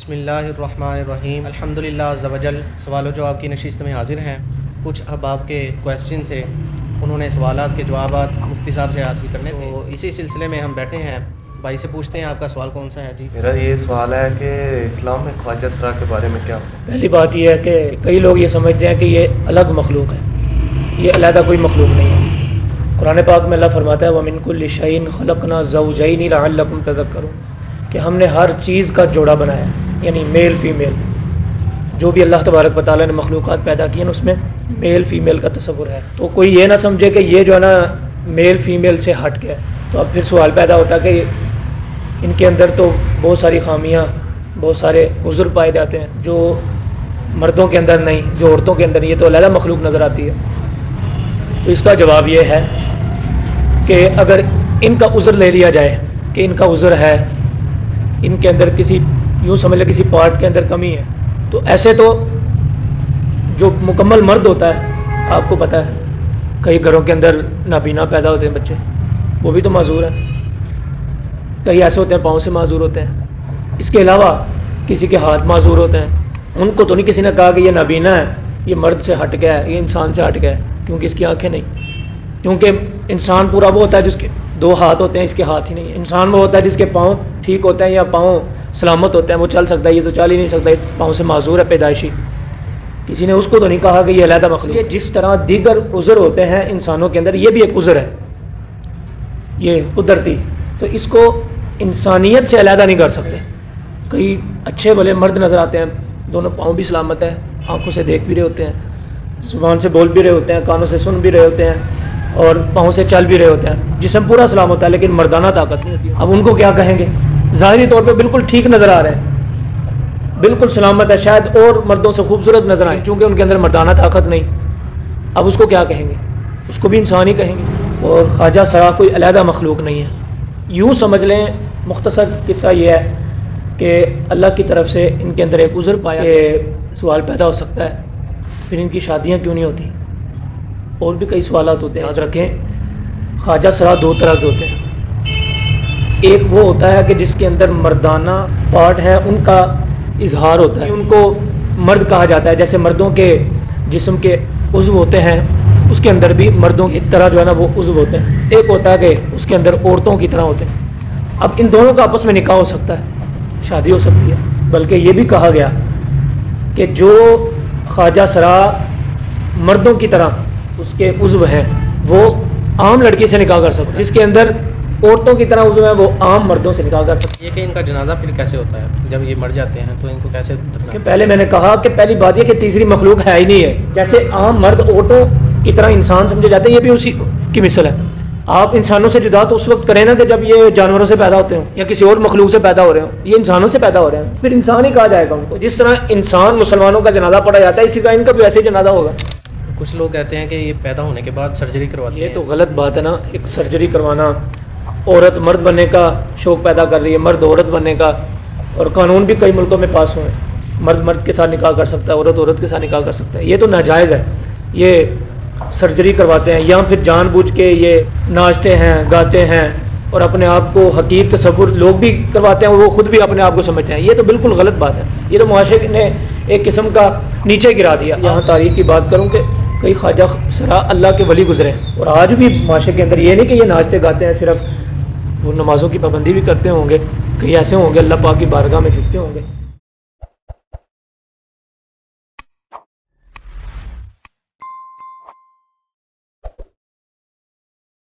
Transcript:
बिस्मिल्लाहिर्रहमानिर्रहीम अल्हम्दुलिल्लाह अज़्ज़ा वजल। सवाल व जवाब की नशिस्त में हाज़िर हैं। कुछ अहबाब के क्वेश्चन थे, उन्होंने सवालात के जवाबात मुफ्ती साहब से हासिल करने थे, तो इसी सिलसिले में हम बैठे हैं। भाई से पूछते हैं आपका सवाल कौन सा है जी? मेरा ये सवाल है कि इस्लाम में ख्वाजा सरा के बारे में क्या? पहली बात यह है कि कई लोग ये समझते हैं कि ये अलग मखलूक है। ये अलहदा कोई मखलूक नहीं है। कुरान पाक में अल्लाह फरमाता है वमिन कुल्लि शैइन खलक़ना ज़ौजैनि लअल्लकुम तज़क्करून, कि हमने हर चीज़ का जोड़ा बनाया, यानी मेल फ़ीमेल। जो भी अल्लाह तबारक व तआला ने मखलूक़ात पैदा की हैं उसमें मेल फ़ीमेल का तसव्वुर है। तो कोई ये ना समझे कि ये जो है ना मेल फ़ीमेल से हट गया। तो अब फिर सवाल पैदा होता है कि इनके अंदर तो बहुत सारी खामियाँ, बहुत सारे उज़्र पाए जाते हैं जो मर्दों के अंदर नहीं, जो औरतों के अंदर नहीं, ये तो अलग मखलूक नज़र आती है। तो इसका जवाब ये है कि अगर इनका उज़्र ले लिया जाए कि इनका उज़्र है, इनके अंदर किसी यूँ समझ लें किसी पार्ट के अंदर कमी है, तो ऐसे तो जो मुकम्मल मर्द होता है, आपको पता है कई घरों के अंदर नाबीना पैदा होते हैं बच्चे, वो भी तो माजूर हैं। कई ऐसे होते हैं पाँव से माजूर होते हैं। इसके अलावा किसी के हाथ माजूर होते हैं। उनको तो नहीं किसी ने कहा कि ये नाबीना है, ये मर्द से हट गया है, ये इंसान से हट गया है, क्योंकि इसकी आंखें नहीं। क्योंकि इंसान पूरा वो होता है जिसके दो हाथ होते हैं, इसके हाथ ही नहीं है। इंसान वो होता है जिसके पाँव ठीक होते हैं या पाँव सलामत होते हैं, वो चल सकता है, ये तो चल ही नहीं सकता, पाँव से माजूर है पैदाइशी। किसी ने उसको तो नहीं कहा कि ये अलहदा मखलूक है। जिस तरह दीगर उज़्र होते हैं इंसानों के अंदर, ये भी एक उज़्र है, ये कुदरती। तो इसको इंसानियत से अलहदा नहीं कर सकते। कई अच्छे भले मर्द नज़र आते हैं, दोनों पाँव भी सलामत है, आँखों से देख भी रहे होते हैं, ज़ुबान से बोल भी रहे होते हैं, कानों से सुन भी रहे होते हैं और पाँव से चल भी रहे होते हैं, जिस्म पूरा सलाम होता है, लेकिन मर्दाना ताकत नहीं होती। अब उनको क्या कहेंगे? ज़ाहिरी तौर पे बिल्कुल ठीक नज़र आ रहे हैं, बिल्कुल सलामत है, शायद और मर्दों से खूबसूरत नज़र आए, चूँकि उनके अंदर मर्दाना ताकत नहीं। अब उसको क्या कहेंगे? उसको भी इंसान ही कहेंगे। और ख्वाजा सरा कोई अलहदा मखलूक नहीं है। यूँ समझ लें, मुख्तसर किस्सा ये है कि अल्लाह की तरफ से इनके अंदर एक उज़्र पाया कि सवाल पैदा हो सकता है, फिर इनकी शादियाँ क्यों नहीं होती? और भी कई सवालात होते हैं। याद रखें, ख्वाजा सरा दो तरह के होते हैं। एक वो होता है कि जिसके अंदर मर्दाना पार्ट है, उनका इजहार होता है, उनको मर्द कहा जाता है। जैसे मर्दों के जिस्म के उज़्व होते हैं, उसके अंदर भी मर्दों की तरह जो है ना वो उज़्व होते हैं। एक होता है कि उसके अंदर औरतों की तरह होते हैं। अब इन दोनों का आपस में निकाह हो सकता है, शादी हो सकती है। बल्कि ये भी कहा गया कि जो ख्वाजा सरा मर्दों की तरह उसके उज़्व हैं, वो आम लड़की से निकाह कर सकते हैं। जिसके अंदर औरतों की तरह उज़्व है, वो आम मर्दों से निकाह कर सकते हैं। ये कि इनका जनाजा फिर कैसे होता है जब ये मर जाते हैं, तो इनको कैसे दफना? पहले मैंने कहा कि पहली बात यह कि तीसरी मखलूक है ही नहीं है। जैसे आम मर्द औरतों की तरह इंसान समझे जाते हैं, ये भी उसी की मिसल है। आप इंसानों से जुदा तो उस वक्त करें ना कि जब ये जानवरों से पैदा होते हो या किसी और मखलूक से पैदा हो रहे हो। ये इंसानों से पैदा हो रहे हैं, फिर इंसान ही कहा जाएगा उनको। जिस तरह इंसान मुसलमानों का जनाजा पढ़ा जाता है, इसी तरह इनका भी वैसे ही जनाजा होगा। कुछ लोग कहते हैं कि ये पैदा होने के बाद सर्जरी करवाते हैं। ये तो गलत बात है ना। एक सर्जरी करवाना, औरत मर्द बनने का शौक़ पैदा कर रही है, मर्द औरत बनने का, और कानून भी कई मुल्कों में पास हुए हैं, मर्द मर्द के साथ निकाह कर सकता है, औरत औरत के साथ निकाह कर सकता है। ये तो नाजायज़ है। ये सर्जरी करवाते हैं या फिर जानबूझ के ये नाचते हैं, गाते हैं और अपने आप को हकीर तसव्वुर लोग भी करवाते हैं, वो खुद भी अपने आप को समझते हैं। ये तो बिल्कुल गलत बात है। ये तो मुआशरे ने एक किस्म का नीचे गिरा दिया। यहाँ तारीख़ की बात करूँ कि कई ख्वाजा सरा अल्लाह के वली गुजरे हैं, और आज भी मुआशरे के अंदर ये नहीं कि ये नाचते गाते हैं, सिर्फ वो नमाज़ों की पाबंदी भी करते होंगे, कई ऐसे होंगे अल्लाह पाक की बारगाह में झुकते होंगे।